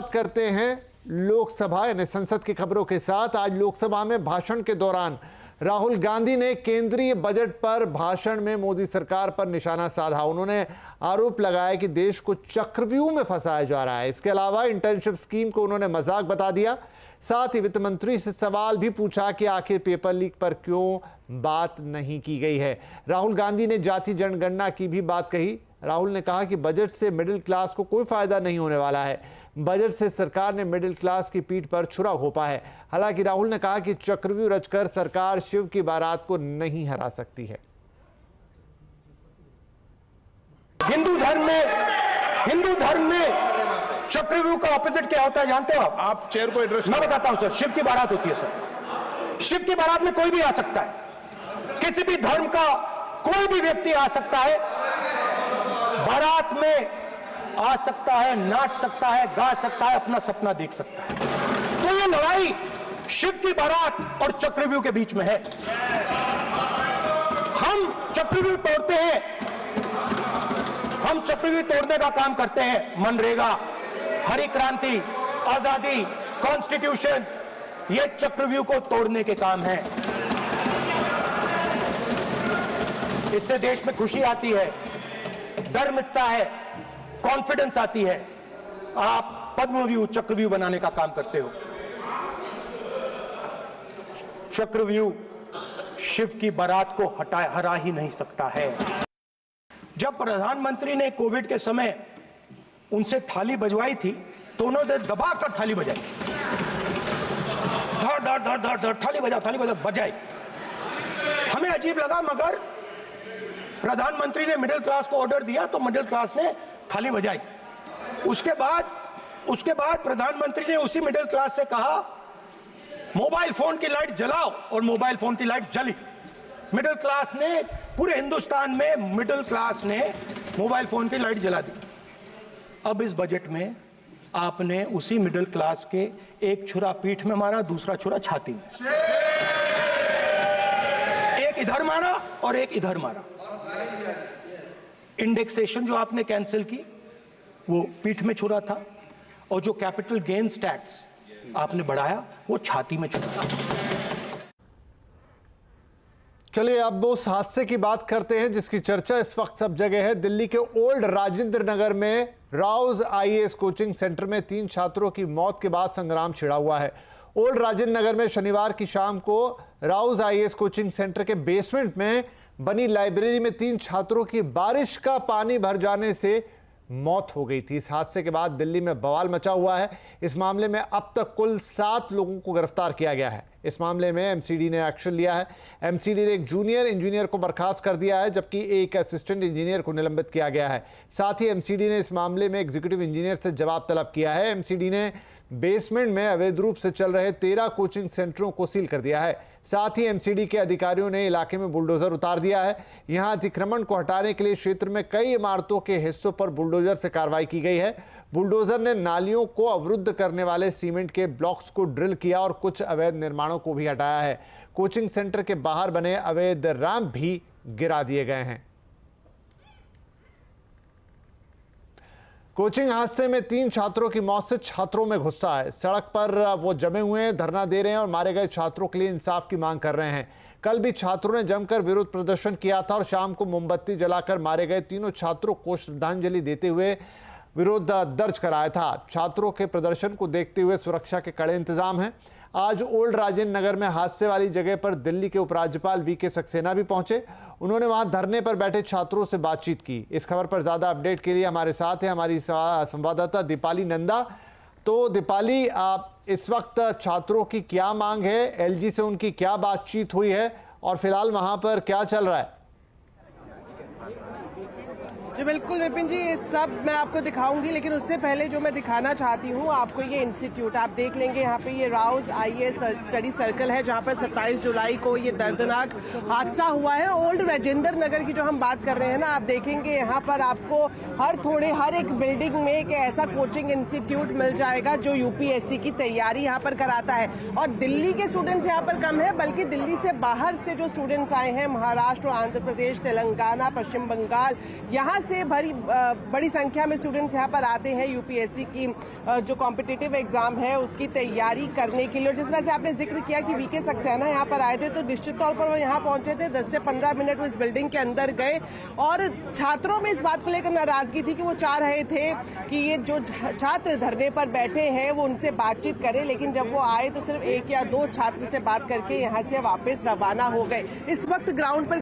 शुरुआत करते हैं लोकसभा यानी संसद की खबरों के साथ। आज लोकसभा में भाषण के दौरान राहुल गांधी ने केंद्रीय बजट पर भाषण में मोदी सरकार पर निशाना साधा। उन्होंने आरोप लगाया कि देश को चक्रव्यूह में फंसाया जा रहा है। इसके अलावा इंटर्नशिप स्कीम को उन्होंने मजाक बता दिया। साथ ही वित्त मंत्री से सवाल भी पूछा कि आखिर पेपर लीक पर क्यों बात नहीं की गई है। राहुल गांधी ने जाति जनगणना की भी बात कही। राहुल ने कहा कि बजट से मिडिल क्लास को कोई फायदा नहीं होने वाला है। बजट से सरकार ने मिडिल क्लास की पीठ पर छुरा घोंपा है। हालांकि राहुल ने कहा कि चक्रव्यूह रचकर सरकार शिव की बारात को नहीं हरा सकती है। हिंदू धर्म में चक्रव्यूह का ऑपोजिट क्या होता है जानते हो आप चेयर को एड्रेस मैं बताता हूं सर। शिव की बारात होती है सर। शिव की बारात में कोई भी आ सकता है, किसी भी धर्म का कोई भी व्यक्ति आ सकता है, बारात में आ सकता है, नाच सकता है, गा सकता है, अपना सपना देख सकता है। तो ये लड़ाई शिव की बारात और चक्रव्यूह के बीच में है। हम चक्रव्यूह तोड़ते हैं, हम चक्रव्यूह तोड़ने का काम करते हैं। मनरेगा, हरी क्रांति, आजादी, कॉन्स्टिट्यूशन, ये चक्रव्यूह को तोड़ने के काम है। इससे देश में खुशी आती है, डर मिटता है, कॉन्फिडेंस आती है। आप पद्मव्यूह चक्रव्यूह बनाने का काम करते हो। चक्रव्यूह शिव की बारात को हरा ही नहीं सकता है। जब प्रधानमंत्री ने कोविड के समय उनसे थाली बजवाई थी तो उन्होंने दबाकर थाली बजाई, धड़ धड़ धड़ धड़ धड़ थाली बजा बजाई। हमें अजीब लगा, मगर प्रधानमंत्री ने मिडिल क्लास को ऑर्डर दिया तो मिडिल क्लास ने थाली बजाई। उसके बाद प्रधानमंत्री ने उसी मिडिल क्लास से कहा मोबाइल फोन की लाइट जलाओ, और मोबाइल फोन की लाइट जली। मिडिल क्लास ने, पूरे हिंदुस्तान में मिडिल क्लास ने मोबाइल फोन की लाइट जला दी। अब इस बजट में आपने उसी मिडिल क्लास के एक छुरा पीठ में मारा, दूसरा छुरा छाती में, एक इधर मारा और एक इधर मारा। इंडेक्सेशन जो आपने कैंसिल की वो पीठ में छुरा था, और जो कैपिटल गेन्स टैक्स आपने बढ़ाया वो छाती में छुरा था। चलिए अब उस हादसे की बात करते हैं जिसकी चर्चा इस वक्त सब जगह है। दिल्ली के ओल्ड राजेंद्र नगर में राउज आईएएस कोचिंग सेंटर में 3 छात्रों की मौत के बाद संग्राम छिड़ा हुआ है। ओल्ड राजेंद्र नगर में शनिवार की शाम को राउज आईएएस कोचिंग सेंटर के बेसमेंट में बनी लाइब्रेरी में 3 छात्रों की बारिश का पानी भर जाने से मौत हो गई थी। इस हादसे के बाद दिल्ली में बवाल मचा हुआ है। इस मामले में अब तक कुल 7 लोगों को गिरफ्तार किया गया है। इस मामले में एमसीडी ने एक्शन लिया है। एमसीडी ने एक जूनियर इंजीनियर को बर्खास्त कर दिया है, जबकि एक असिस्टेंट इंजीनियर को निलंबित किया गया है। साथ ही एमसीडी ने इस मामले में एग्जीक्यूटिव इंजीनियर से जवाब तलब किया है। एमसीडी ने बेसमेंट में अवैध रूप से चल रहे 13 कोचिंग सेंटरों को सील कर दिया है। साथ ही एमसीडी के अधिकारियों ने इलाके में बुलडोजर उतार दिया है। यहां अतिक्रमण को हटाने के लिए क्षेत्र में कई इमारतों के हिस्सों पर बुलडोजर से कार्रवाई की गई है। बुलडोजर ने नालियों को अवरुद्ध करने वाले सीमेंट के ब्लॉक्स को ड्रिल किया और कुछ अवैध निर्माणों को भी हटाया है। कोचिंग सेंटर के बाहर बने अवैध रैंप भी गिरा दिए गए हैं। कोचिंग हादसे में 3 छात्रों की मौत से छात्रों में गुस्सा है। सड़क पर वो जमे हुए हैं, धरना दे रहे हैं और मारे गए छात्रों के लिए इंसाफ की मांग कर रहे हैं। कल भी छात्रों ने जमकर विरोध प्रदर्शन किया था और शाम को मोमबत्ती जलाकर मारे गए तीनों छात्रों को श्रद्धांजलि देते हुए विरोध दर्ज कराया था। छात्रों के प्रदर्शन को देखते हुए सुरक्षा के कड़े इंतजाम हैं। आज ओल्ड राजेंद्र नगर में हादसे वाली जगह पर दिल्ली के उपराज्यपाल वीके सक्सेना भी पहुंचे। उन्होंने वहां धरने पर बैठे छात्रों से बातचीत की। इस खबर पर ज्यादा अपडेट के लिए हमारे साथ है हमारी संवाददाता दीपाली नंदा। तो दीपाली, आप इस वक्त छात्रों की क्या मांग है, एलजी से उनकी क्या बातचीत हुई है और फिलहाल वहां पर क्या चल रहा है? जी बिल्कुल विपिन जी, ये सब मैं आपको दिखाऊंगी, लेकिन उससे पहले जो मैं दिखाना चाहती हूँ आपको, ये इंस्टीट्यूट आप देख लेंगे। यहाँ पे ये राउज आईएएस स्टडी सर्कल है, जहाँ पर 27 जुलाई को ये दर्दनाक हादसा हुआ है। ओल्ड राजेंद्र नगर की जो हम बात कर रहे हैं ना, आप देखेंगे यहाँ पर आपको हर एक बिल्डिंग में एक ऐसा कोचिंग इंस्टीट्यूट मिल जाएगा जो यूपीएससी की तैयारी यहाँ पर कराता है। और दिल्ली के स्टूडेंट्स यहाँ पर कम है, बल्कि दिल्ली से बाहर से जो स्टूडेंट्स आए हैं, महाराष्ट्र, आंध्र प्रदेश, तेलंगाना, पश्चिम बंगाल, यहाँ से बड़ी संख्या में स्टूडेंट्स यहाँ पर आते हैं यूपीएससी की जो कॉम्पिटिटिव एग्जाम है उसकी तैयारी करने के लिए। और जिस तरह से आपने जिक्र किया कि वीके सक्सेना यहाँ पर आए थे, तो निश्चित तौर पर वो यहाँ पहुंचे थे। 10 से 15 मिनट वो इस बिल्डिंग के अंदर गए और छात्रों में इस बात को लेकर नाराजगी थी कि वो चाह रहे थे कि ये जो छात्र धरने पर बैठे हैं वो उनसे बातचीत करें, लेकिन जब वो आए तो सिर्फ 1 या 2 छात्र से बात करके यहाँ से वापस रवाना हो गए। इस वक्त ग्राउंड पर